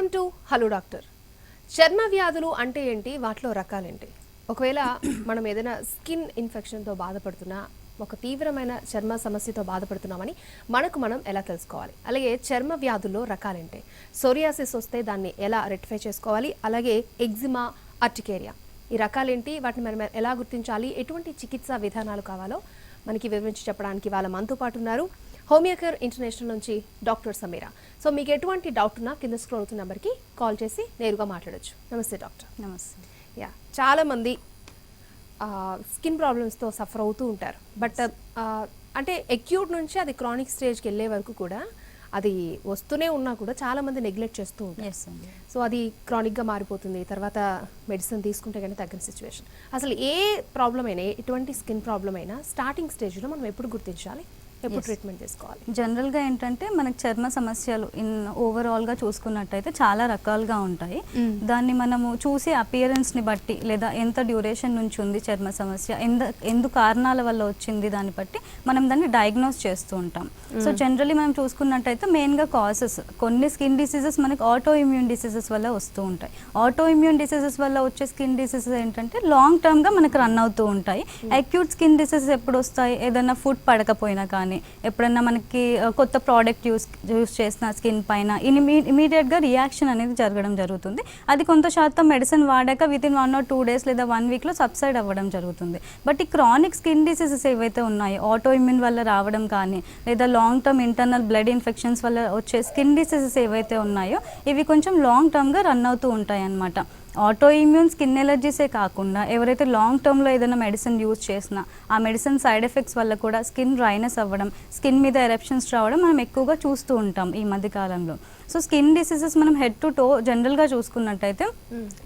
Welcome to hello doctor. చర్మ వ్యాధులు అంటే ఏంటి, వాటిలో రకాలేంటి? ఒకవేళ మనం ఏదైనా స్కిన్ ఇన్ఫెక్షన్తో బాధపడుతున్నా, ఒక తీవ్రమైన చర్మ సమస్యతో బాధపడుతున్నామని మనం ఎలా తెలుసుకోవాలి? అలాగే చర్మ వ్యాధుల్లో రకాలేంటి? సోరియాసిస్ వస్తే దాన్ని ఎలా రెక్టిఫై చేసుకోవాలి? అలాగే ఎగ్జిమా, అర్టికేరియా ఈ రకాలేంటి, వాటిని మనం ఎలా గుర్తించాలి, ఎటువంటి చికిత్సా విధానాలు కావాలో మనకి వివరించి చెప్పడానికి వాళ్ళ మనతో పాటు ఉన్నారు హోమియోకేర్ ఇంటర్నేషనల్ నుంచి డాక్టర్ సమీరా. సో మీకు ఎటువంటి డౌట్ ఉన్నా కింద స్క్రోల్ అవుతున్న నెంబర్కి కాల్ చేసి నేరుగా మాట్లాడొచ్చు. నమస్తే డాక్టర్. నమస్తే. చాలామంది స్కిన్ ప్రాబ్లమ్స్తో సఫర్ అవుతూ ఉంటారు. బట్ అంటే అక్యూట్ నుంచి అది క్రానిక్ స్టేజ్కి వెళ్ళే వరకు కూడా అది వస్తూనే ఉన్నా కూడా చాలామంది నెగ్లెక్ట్ చేస్తూ ఉంటారు. సో అది క్రానిక్గా మారిపోతుంది. తర్వాత మెడిసిన్ తీసుకుంటే కానీ తగ్గని సిచ్యువేషన్. అసలు ఏ ప్రాబ్లం అయినా, ఎటువంటి స్కిన్ ప్రాబ్లం అయినా స్టార్టింగ్ స్టేజ్లో మనం ఎప్పుడు గుర్తించాలి, ఎప్పుడు ట్రీట్మెంట్ తీసుకోవాలి? జనరల్గా ఏంటంటే మనకు చర్మ సమస్యలు ఓవరాల్గా చూసుకున్నట్టయితే చాలా రకాలుగా ఉంటాయి. దాన్ని మనము చూసి అపియరెన్స్ని బట్టి, లేదా ఎంత డ్యూరేషన్ నుంచి ఉంది చర్మ సమస్య, ఎందు కారణాల వల్ల వచ్చింది దాన్ని బట్టి మనం దాన్ని డయాగ్నోస్ చేస్తూ ఉంటాం. సో జనరల్లీ మనం చూసుకున్నట్టయితే మెయిన్గా కాసెస్, కొన్ని స్కిన్ డిసీజెస్ మనకి ఆటో ఇమ్యూన్ డిసీజెస్ వల్ల వస్తూ ఉంటాయి. ఆటో ఇమ్యూన్ డిసీజెస్ వల్ల వచ్చే స్కిన్ డిసీజెస్ ఏంటంటే లాంగ్ టర్మ్గా మనకు రన్ అవుతూ ఉంటాయి. అక్యూట్ స్కిన్ డిసీజెస్ ఎప్పుడు వస్తాయి? ఏదైనా ఫుడ్ పడకపోయినా కానీ, ఎప్పుడన్నా మనకి కొత్త ప్రోడక్ట్ యూస్ చేసిన స్కిన్ పైన ఇమీడియట్గా రియాక్షన్ అనేది జరగడం జరుగుతుంది. అది కొంత శాతం మెడిసిన్ వాడాక వితిన్ 1 or 2 days లేదా 1 weekలో సబ్సైడ్ అవ్వడం జరుగుతుంది. బట్ ఈ క్రానిక్ స్కిన్ డిసీజెస్ ఏవైతే ఉన్నాయో, ఆటో ఇమ్యూన్ వల్ల రావడం కానీ, లేదా long term internal blood infections వల్ల వచ్చే స్కిన్ డిసీజెస్ ఏవైతే ఉన్నాయో ఇవి కొంచెం లాంగ్ టర్మ్గా రన్ అవుతూ ఉంటాయి అన్నమాట. ఆటో ఇమ్యూన్ స్కిన్ ఎలర్జీసే కాకుండా ఎవరైతే లాంగ్ టర్మ్లో ఏదైనా మెడిసిన్ యూజ్ చేసినా ఆ మెడిసిన్ సైడ్ ఎఫెక్ట్స్ వల్ల కూడా స్కిన్ డ్రైనెస్ అవ్వడం, స్కిన్ మీద ఎరప్షన్స్ రావడం మనం ఎక్కువగా చూస్తూ ఉంటాం ఈ మధ్య కాలంలో. సో స్కిన్ డిసీజెస్ మనం హెడ్ టు టో జనరల్గా చూసుకున్నట్టయితే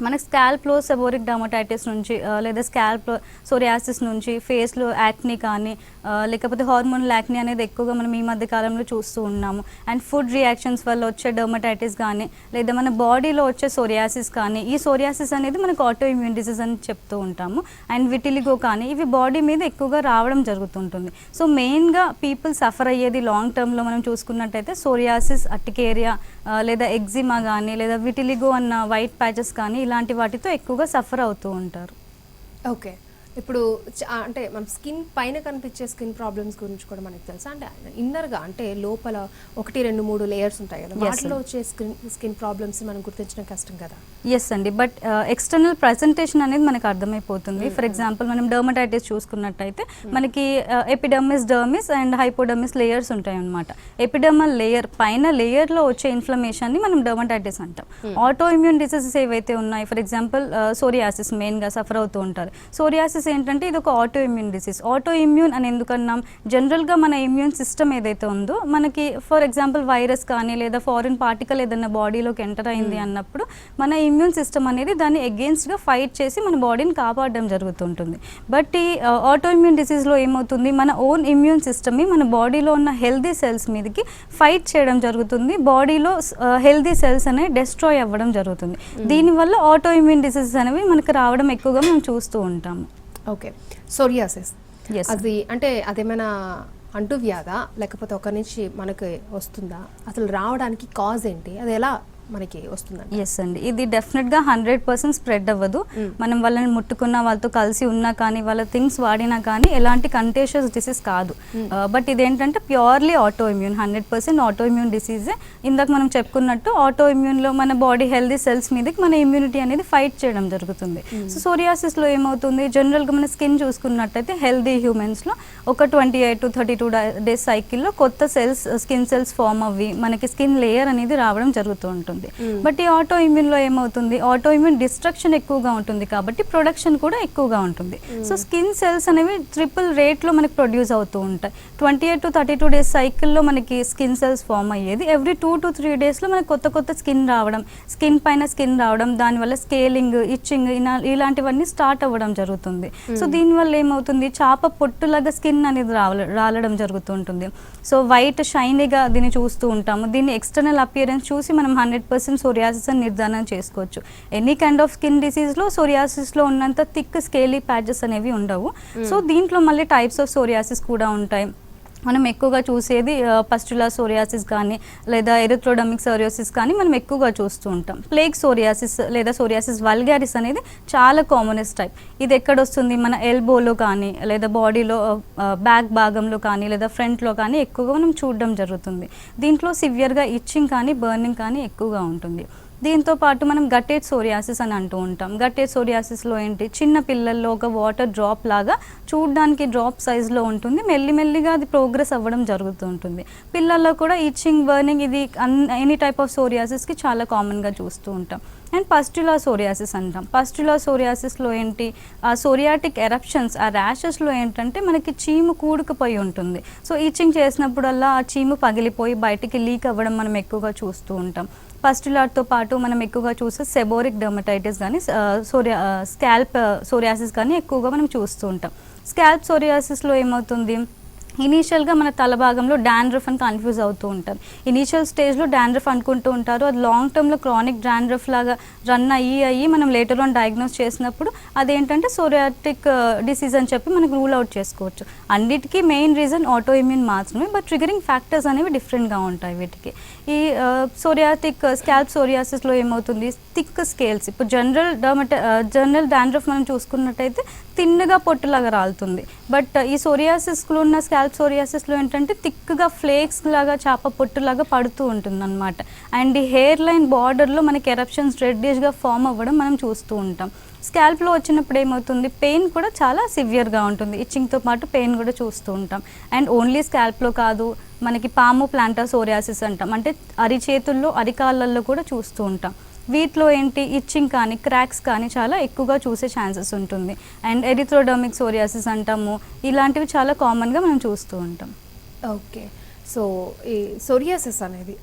మనకి స్కాల్ప్లో సెబోరిక్ డర్మటైటిస్ నుంచి, లేదా స్కాల్ప్ సోరియాసిస్ నుంచి, ఫేస్లో యాక్నీ కానీ, లేకపోతే హార్మోనల్ యాక్నీ అనేది ఎక్కువగా మనం ఈ మధ్య కాలంలో చూస్తూ ఉన్నాము. అండ్ ఫుడ్ రియాక్షన్స్ వల్ల వచ్చే డర్మటైటిస్ కానీ, లేదా మన బాడీలో వచ్చే సోరియాసిస్ కానీ, ఈ సోరియాసిస్ అనేది మనకు ఆటో ఇమ్యూన్ డిసీజ్ అని చెప్తూ ఉంటాము. అండ్ విటిలిగో కానీ, ఇవి బాడీ మీద ఎక్కువగా రావడం జరుగుతుంటుంది. సో మెయిన్గా పీపుల్ సఫర్ అయ్యేది లాంగ్ టర్మ్లో మనం చూసుకున్నట్టయితే సోరియాసిస్, అర్టికేరియా, లేదా ఎగ్జిమా కానీ, లేదా విటిలిగో అన్న వైట్ ప్యాచెస్ కానీ, ఇలాంటి వాటితో ఎక్కువగా సఫర్ అవుతూ ఉంటారు. ఓకే, ఇప్పుడు అంటే మనం స్కిన్ పైన కనిపించే స్కిన్ ప్రాబ్లమ్స్ గురించి కూడా మనకు తెలుసా? అంటే ఇన్నర్గా, అంటే లోపల 1, 2, 3 లేయర్స్ ఉంటాయి కదా, వాటిలో వచ్చే స్కిన్ ప్రాబ్లమ్స్ మనం గుర్తించడం కష్టం కదా? ఎస్ అండి, బట్ ఎక్స్టర్నల్ ప్రజెంటేషన్ అనేది మనకు అర్థమైపోతుంది. ఫర్ ఎగ్జాంపుల్ మనం డర్మటైటిస్ చూసుకున్నట్టయితే మనకి epidermis, dermis and hypodermis layers ఉంటాయి అన్నమాట. ఎపిడర్మల్ లేయర్ పైన లేయర్లో వచ్చే ఇన్ఫ్లమేషన్ని మనం డర్మటైటిస్ అంటాం. ఆటో ఇమ్యూన్ డిసీజెస్ ఏవైతే ఉన్నాయి, ఫర్ ఎగ్జాంపుల్ సోరియాసిస్ మెయిన్గా సఫర్ అవుతూ ఉంటారు. సోరియాసిస్ ఏంటంటే ఇది ఒక auto immune disease. Auto immune అని ఎందుకన్నాం? జనరల్గా మన ఇమ్యూన్ సిస్టమ్ ఏదైతే ఉందో మనకి, ఫర్ ఎగ్జాంపుల్ వైరస్ కానీ, లేదా ఫారిన్ పార్టికల్ ఏదైనా బాడీలోకి ఎంటర్ అయింది అన్నప్పుడు మన ఇమ్యూన్ సిస్టమ్ అనేది దాన్ని అగేన్స్ట్గా ఫైట్ చేసి మన బాడీని కాపాడడం జరుగుతుంటుంది. బట్ ఈ ఆటో ఇమ్యూన్ డిసీజ్లో ఏమవుతుంది? మన ఓన్ ఇమ్యూన్ సిస్టమ్ని మన బాడీలో ఉన్న హెల్దీ సెల్స్ మీదకి ఫైట్ చేయడం జరుగుతుంది. బాడీలో హెల్దీ సెల్స్ అనేవి డెస్ట్రాయ్ అవ్వడం జరుగుతుంది. దీనివల్ల ఆటో ఇమ్యూన్ డిసీజెస్ అనేవి మనకు రావడం ఎక్కువగా మనం చూస్తూ ఉంటాము. ఓకే, సోరియాసిస్ అది అంటే అదేమైనా అంటువ్యాధా, లేకపోతే ఒక నుంచి మనకి వస్తుందా? అసలు రావడానికి కాజ్ ఏంటి? అది ఎలా మనకి వస్తుందండి? ఎస్ అండి, ఇది డెఫినెట్గా 100% స్ప్రెడ్ అవ్వదు. మనం వాళ్ళని ముట్టుకున్న, వాళ్ళతో కలిసి ఉన్నా కానీ, వాళ్ళ థింగ్స్ వాడినా కానీ ఎలాంటి కంటేషియస్ డిసీజ్ కాదు. బట్ ఇదేంటంటే purely autoimmune, 100% autoimmune డిసీజే. ఇందాక మనం చెప్పుకున్నట్టు ఆటో ఇమ్యూన్లో మన బాడీ హెల్దీ సెల్స్ మీదకి మన ఇమ్యూనిటీ అనేది ఫైట్ చేయడం జరుగుతుంది. సో సోరియాసిస్లో ఏమవుతుంది? జనరల్గా మన స్కిన్ చూసుకున్నట్టయితే హెల్దీ హ్యూమన్స్లో ఒక 28 to 32 days సైకిల్లో కొత్త సెల్స్, స్కిన్ సెల్స్ ఫామ్ అవ్వి మనకి స్కిన్ లేయర్ అనేది రావడం జరుగుతూ ఉంటుంది. బట్ ఈ ఆటో ఇమ్యూన్లో ఏమవుతుంది? ఆటో ఇమ్యూన్ డిస్ట్రక్షన్ ఎక్కువగా ఉంటుంది కాబట్టి ప్రొడక్షన్ కూడా ఎక్కువగా ఉంటుంది. సో స్కిన్ సెల్స్ అనేవి ట్రిపుల్ రేట్లో మనకి ప్రొడ్యూస్ అవుతూ ఉంటాయి. 28 to 32 days సైకిల్లో మనకి స్కిన్ సెల్స్ ఫామ్ అయ్యేది. ఎవ్రీ 2 to 3 daysలో మనకి కొత్త స్కిన్ రావడం, స్కిన్ పైన స్కిన్ రావడం, దానివల్ల స్కేలింగ్, ఇచ్చింగ్ ఇలాంటివన్నీ స్టార్ట్ అవ్వడం జరుగుతుంది. సో దీనివల్ల ఏమవుతుంది? చాప పొట్టులాగా స్కిన్ అనేది రాలడం జరుగుతుంటుంది. సో వైట్ షైనీగా దీన్ని చూస్తూ ఉంటాము. దీన్ని ఎక్స్టర్నల్ అపియరెన్స్ చూసి మనం 100% సోరియాసిస్ అని నిర్ధారణ చేసుకోవచ్చు. ఎనీ కైండ్ ఆఫ్ స్కిన్ డిసీజ్లో సోరియాసిస్లో ఉన్నంత థిక్ స్కేలీ ప్యాచెస్ అనేవి ఉండవు. సో దీంట్లో మళ్ళీ టైప్స్ ఆఫ్ సోరియాసిస్ కూడా ఉంటాయి. మనం ఎక్కువగా చూసేది పస్టులా సోరియాసిస్ కానీ లేదా ఎరిథ్రోడర్మిక్ సోరియాసిస్ కానీ మనం ఎక్కువగా చూస్తూ ఉంటాం. ప్లేగ్ సోరియాసిస్ లేదా సోరియాసిస్ వల్గారిస్ అనేది చాలా కామనెస్ట్ టైప్. ఇది ఎక్కడ వస్తుంది, మన ఎల్బోలో కానీ లేదా బాడీలో బ్యాక్ భాగంలో కానీ లేదా ఫ్రంట్లో కానీ ఎక్కువగా మనం చూడడం జరుగుతుంది. దీంట్లో సివియర్గా ఇచ్చింగ్ కానీ బర్నింగ్ కానీ ఎక్కువగా ఉంటుంది. దీంతో పాటు మనం గట్టేట్ సోరియాసిస్ అని అంటూ ఉంటాం. గట్టేట్ సోరియాసిస్లో ఏంటి, చిన్న పిల్లల్లో ఒక వాటర్ డ్రాప్ లాగా చూడడానికి డ్రాప్ సైజ్లో ఉంటుంది, మెల్లిమెల్లిగా అది ప్రోగ్రెస్ అవ్వడం జరుగుతూ ఉంటుంది. పిల్లల్లో కూడా ఇచ్చింగ్ బర్నింగ్ ఇది ఎనీ టైప్ ఆఫ్ సోరియాసిస్కి చాలా కామన్గా చూస్తూ ఉంటాం. అండ్ పస్టులా సోరియాసిస్ అంటాం. పస్టులా సోరియాసిస్లో ఏంటి, ఆ సోరియాటిక్ ఎరప్షన్స్, ఆ ర్యాషెస్లో ఏంటంటే మనకి చీము కూడుకుపోయి ఉంటుంది. సో ఈచింగ్ చేసినప్పుడల్లా ఆ చీము పగిలిపోయి బయటికి లీక్ అవ్వడం మనం ఎక్కువగా చూస్తూ ఉంటాం. పస్టులాతో పాటు మనం ఎక్కువగా చూసే సెబోరిక్ డర్మటైటిస్ కానీ స్కాల్ప్ సోరియాసిస్ కానీ ఎక్కువగా మనం చూస్తూ ఉంటాం. స్కాల్ప్ సోరియాసిస్లో ఏమవుతుంది, ఇనీషియల్గా మన తల భాగంలో డాండ్రఫ్ అని కన్ఫ్యూజ్ అవుతూ ఉంటారు. ఇనీషియల్ స్టేజ్లో డాండ్రఫ్ అనుకుంటూ ఉంటారు, అది లాంగ్ టర్మ్లో క్రానిక్ డాండ్రఫ్ లాగా రన్ అయ్యి మనం లేటర్ ఆన్ డయాగ్నోస్ చేసినప్పుడు అదేంటంటే సోరియాటిక్ డిసీజ్ అని చెప్పి మనకు రూల్ అవుట్ చేసుకోవచ్చు. అన్నిటికీ మెయిన్ రీజన్ ఆటో ఇమ్యూన్ మాత్రమే, బట్ ట్రిగరింగ్ ఫ్యాక్టర్స్ అనేవి డిఫరెంట్గా ఉంటాయి వీటికి. ఈ సోరియాటిక్ స్కాల్ప్ సోరియాసిస్లో ఏమవుతుంది, థిక్ స్కేల్స్, ఇప్పుడు జనరల్ డాండ్రఫ్ మనం చూసుకున్నట్టయితే తిన్నగా పొట్టులాగా రాలుతుంది. బట్ ఈ సోరియాసిస్లో ఉన్న స్కాల్ప్ సోరియాసిస్లో ఏంటంటే థిక్గా ఫ్లేక్స్ లాగా చేప పొట్టులాగా పడుతూ ఉంటుంది అనమాట. అండ్ ఈ హెయిర్ లైన్ బార్డర్లో మనకి ఎరప్షన్స్ రెడ్డిష్గా ఫామ్ అవ్వడం మనం చూస్తూ ఉంటాం. స్కాల్ప్లో వచ్చినప్పుడు ఏమవుతుంది, పెయిన్ కూడా చాలా సివియర్గా ఉంటుంది, ఇచ్చింగ్తో పాటు పెయిన్ కూడా చూస్తూ ఉంటాం. అండ్ ఓన్లీ స్కాల్ప్లో కాదు, మనకి పాము ప్లాంటర్ సోరియాసిస్ అంటాం, అంటే అరిచేతుల్లో అరికాళ్ళల్లో కూడా చూస్తూ ఉంటాం. వీటిలో ఏంటి, ఇచ్చింగ్ కానీ క్రాక్స్ కానీ చాలా ఎక్కువగా చూసే ఛాన్సెస్ ఉంటుంది. అండ్ ఎరిథ్రోడర్మిక్ సోరియాసిస్ అంటాము, ఇలాంటివి చాలా కామన్గా మనం చూస్తూ ఉంటాం. ఓకే, సో ఈ సోరియాసిస్ అనేది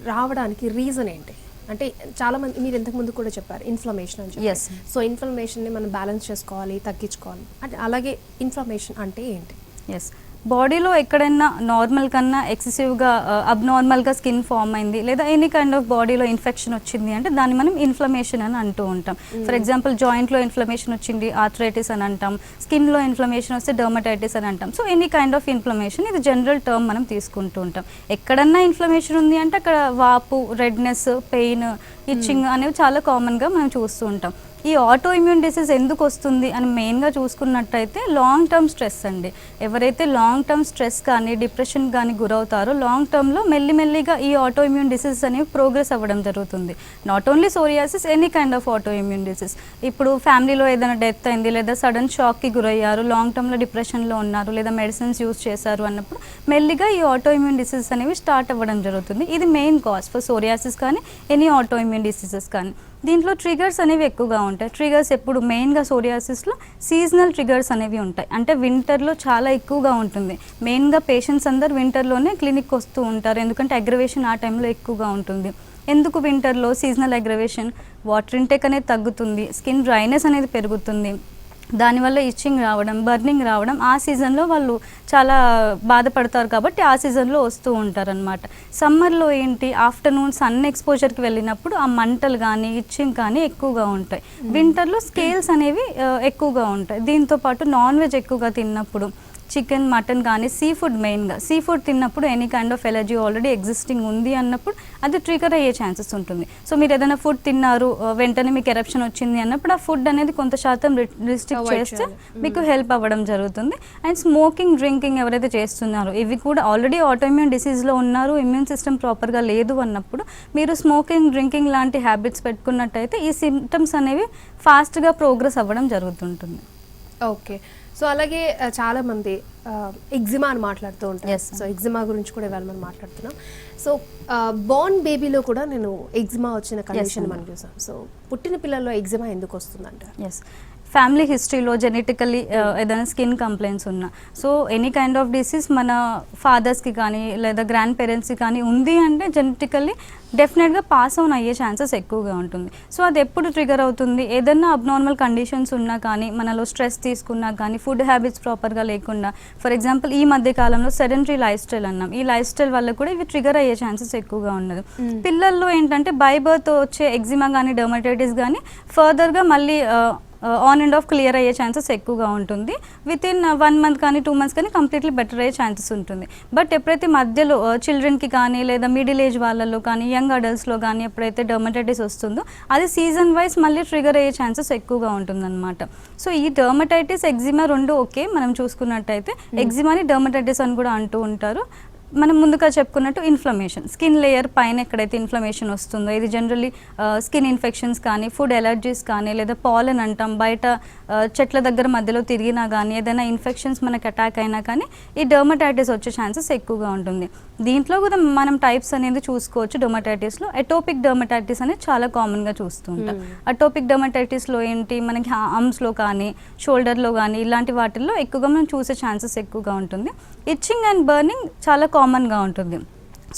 రావడానికి రీజన్ ఏంటి? అంటే చాలామంది మీరు ఇంతకుముందు కూడా చెప్పారు ఇన్ఫ్లమేషన్ అని చెప్పి. Yes. సో ఇన్ఫ్లమేషన్ని మనం బ్యాలెన్స్ చేసుకోవాలి, తగ్గించుకోవాలి అంటే, అలాగే ఇన్ఫ్లమేషన్ అంటే ఏంటి? ఎస్, బాడీలో ఎక్కడైనా నార్మల్ కన్నా ఎక్సెసివ్గా అబ్నార్మల్గా స్కిన్ ఫామ్ అయింది లేదా ఎనీ కైండ్ ఆఫ్ బాడీలో ఇన్ఫెక్షన్ వచ్చింది అంటే దాన్ని మనం ఇన్ఫ్లమేషన్ అని అంటూ ఉంటాం. ఫర్ ఎగ్జాంపుల్ జాయింట్లో ఇన్ఫ్లమేషన్ వచ్చింది ఆర్థరైటిస్ అని అంటాం, స్కిన్లో ఇన్ఫ్లమేషన్ వస్తే డర్మటైటిస్ అని అంటాం. So any kind of inflammation, ఇది జనరల్ టర్మ్ మనం తీసుకుంటూ ఉంటాం. ఎక్కడన్నా ఇన్ఫ్లమేషన్ ఉంది అంటే అక్కడ వాపు, రెడ్నెస్, పెయిన్, ఇచ్చింగ్ అనేవి చాలా కామన్గా మనం చూస్తూ ఉంటాం. ఈ ఆటో ఇమ్యూన్ డిసీజ్ ఎందుకు వస్తుంది అని మెయిన్గా చూసుకున్నట్టయితే లాంగ్ టర్మ్ స్ట్రెస్ అండి. ఎవరైతే లాంగ్ టర్మ్ స్ట్రెస్ కానీ డిప్రెషన్ కానీ గురవుతారో లాంగ్ టర్మ్లో మెల్లిమెల్లిగా ఈ ఆటో ఇమ్యూన్ డిసీజెస్ అనేవి ప్రోగ్రెస్ అవ్వడం జరుగుతుంది. Not only psoriasis, any kind of auto immune disease. ఇప్పుడు ఫ్యామిలీలో ఏదైనా డెత్ అయింది లేదా సడన్ షాక్కి గురయ్యారు, లాంగ్ టర్మ్లో డిప్రెషన్లో ఉన్నారు లేదా మెడిసిన్స్ యూస్ చేశారు అన్నప్పుడు మెల్లిగా ఈ ఆటో ఇమ్యూన్ డిసీజెస్ అనేవి స్టార్ట్ అవ్వడం జరుగుతుంది. ఇది మెయిన్ కాజ్ ఫర్ సోరియాసిస్ కానీ ఎనీ ఆటో ఇమ్యూన్ డిసీజెస్ కానీ. దీంట్లో ట్రిగర్స్ అనేవి ఎక్కువగా ఉంటాయి. ట్రిగర్స్ ఎప్పుడు మెయిన్గా సోరియాసిస్లో సీజనల్ ట్రిగర్స్ అనేవి ఉంటాయి. అంటే వింటర్లో చాలా ఎక్కువగా ఉంటుంది. మెయిన్గా పేషెంట్స్ అందరు వింటర్లోనే క్లినిక్ వస్తూ ఉంటారు, ఎందుకంటే అగ్రవేషన్ ఆ టైంలో ఎక్కువగా ఉంటుంది. ఎందుకు వింటర్లో సీజనల్ అగ్రవేషన్, వాటర్ ఇంటేక్ అనేది తగ్గుతుంది, స్కిన్ డ్రైనెస్ అనేది పెరుగుతుంది, దానివల్ల ఇచ్చింగ్ రావడం, బర్నింగ్ రావడం, ఆ సీజన్లో వాళ్ళు చాలా బాధపడతారు కాబట్టి ఆ సీజన్లో వస్తూ ఉంటారనమాట. సమ్మర్లో ఏంటి, ఆఫ్టర్నూన్ సన్ ఎక్స్పోజర్కి వెళ్ళినప్పుడు ఆ మంటలు కానీ ఇచ్చింగ్ కానీ ఎక్కువగా ఉంటాయి. వింటర్లో స్కేల్స్ అనేవి ఎక్కువగా ఉంటాయి. దీంతోపాటు నాన్ వెజ్ ఎక్కువగా తిన్నప్పుడు, చికెన్, మటన్ కానీ సీ ఫుడ్, మెయిన్గా సీ ఫుడ్ తిన్నప్పుడు any kind of allergy already existing ఉంది అన్నప్పుడు అది ట్రిగర్ అయ్యే ఛాన్సెస్ ఉంటుంది. సో మీరు ఏదైనా ఫుడ్ తిన్నారు, వెంటనే మీకు ఎరప్షన్ వచ్చింది అన్నప్పుడు ఆ ఫుడ్ అనేది కొంత శాతం రిస్ట్రిక్ట్ చేస్తే మీకు హెల్ప్ అవ్వడం జరుగుతుంది. అండ్ స్మోకింగ్, డ్రింకింగ్ ఎవరైతే చేస్తున్నారో ఇవి కూడా ఆల్రెడీ ఆటోఇమ్యూన్ డిసీజ్లో ఉన్నారు, ఇమ్యూన్ సిస్టమ్ ప్రాపర్గా లేదు అన్నప్పుడు మీరు స్మోకింగ్, డ్రింకింగ్ లాంటి హ్యాబిట్స్ పెట్టుకున్నట్టయితే ఈ సిమ్టమ్స్ అనేవి ఫాస్ట్గా ప్రోగ్రెస్ అవ్వడం జరుగుతుంటుంది. ఓకే, సో అలాగే చాలా మంది ఎగ్జిమా అని మాట్లాడుతూ ఉంటారు. Yes. సో ఎగ్జిమా గురించి కూడా ఇవాళ మనం మాట్లాడుతున్నాం. సో బోర్న్ బేబీలో కూడా నేను ఎగ్జిమా వచ్చిన కండిషన్ మనం చూసాం. సో పుట్టిన పిల్లల్లో ఎగ్జిమా ఎందుకు వస్తుందంట? ఎస్, ఫ్యామిలీ హిస్టరీలో జెనెటికల్లీ ఏదైనా స్కిన్ కంప్లైంట్స్ ఉన్నా, so any kind of disease మన ఫాదర్స్కి కానీ లేదా గ్రాండ్ పేరెంట్స్కి కానీ ఉంది అంటే జెనెటికల్లీ డెఫినెట్గా పాస్ ఆన్ అయ్యే ఛాన్సెస్ ఎక్కువగా ఉంటుంది. సో అది ఎప్పుడు ట్రిగర్ అవుతుంది, ఏదైనా అబ్నార్మల్ కండిషన్స్ ఉన్నా కానీ, మనలో స్ట్రెస్ తీసుకున్నా కానీ, ఫుడ్ హ్యాబిట్స్ ప్రాపర్గా లేకుండా, ఫర్ ఎగ్జాంపుల్ ఈ మధ్య కాలంలో సెడెంటరీ లైఫ్ స్టైల్ అన్నాం, ఈ లైఫ్ స్టైల్ వల్ల కూడా ఇవి ట్రిగర్ అయ్యే ఛాన్సెస్ ఎక్కువగా ఉన్నది. పిల్లల్లో ఏంటంటే బై బర్త్ వచ్చే ఎగ్జిమా కానీ డర్మటైటిస్ కానీ ఫర్దర్గా మళ్ళీ ఆన్ అండ్ ఆఫ్ క్లియర్ అయ్యే ఛాన్సెస్ ఎక్కువగా ఉంటుంది. విత్ ఇన్ 1 month కానీ 2 months కానీ కంప్లీట్లీ బెటర్ అయ్యే ఛాన్సెస్ ఉంటుంది. బట్ ఎప్పుడైతే మధ్యలో చిల్డ్రన్కి కానీ లేదా మిడిల్ ఏజ్ వాళ్ళలో కానీ యంగ్ అడల్ట్స్లో కానీ ఎప్పుడైతే డర్మటైటిస్ వస్తుందో అది సీజన్ వైజ్ మళ్ళీ ట్రిగర్ అయ్యే ఛాన్సెస్ ఎక్కువగా ఉంటుందన్నమాట. సో ఈ డర్మటైటిస్ ఎగ్జిమా రెండు ఓకే మనం చూసుకున్నట్టయితే ఎగ్జిమాని డర్మటైటిస్ అని కూడా అంటూ ఉంటారు. మనం ముందుగా చెప్పుకున్నట్టు ఇన్ఫ్లమేషన్, స్కిన్ లేయర్ పైన ఎక్కడైతే ఇన్ఫ్లమేషన్ వస్తుందో ఇది జనరల్లీ స్కిన్ ఇన్ఫెక్షన్స్ కానీ ఫుడ్ ఎలర్జీస్ కానీ లేదా పాలన్ అంటాం, బయట చెట్ల దగ్గర మధ్యలో తిరిగినా కానీ ఏదైనా ఇన్ఫెక్షన్స్ మనకు అటాక్ అయినా కానీ ఈ డర్మటైటిస్ వచ్చే ఛాన్సెస్ ఎక్కువగా ఉంటుంది. దీంట్లో కూడా మనం టైప్స్ అనేది చూసుకోవచ్చు. డర్మటైటిస్లో ఎటోపిక్ డర్మటైటిస్ అనేది చాలా కామన్గా చూస్తూ ఉంటాం. అటోపిక్ డర్మటైటిస్లో ఏంటి మనకి ఆర్మ్స్లో కానీ షోల్డర్లో కానీ ఇలాంటి వాటిల్లో ఎక్కువగా మనం చూసే ఛాన్సెస్ ఎక్కువగా ఉంటుంది. ఇచ్చింగ్ అండ్ బర్నింగ్ చాలా కామన్గా ఉంటుంది.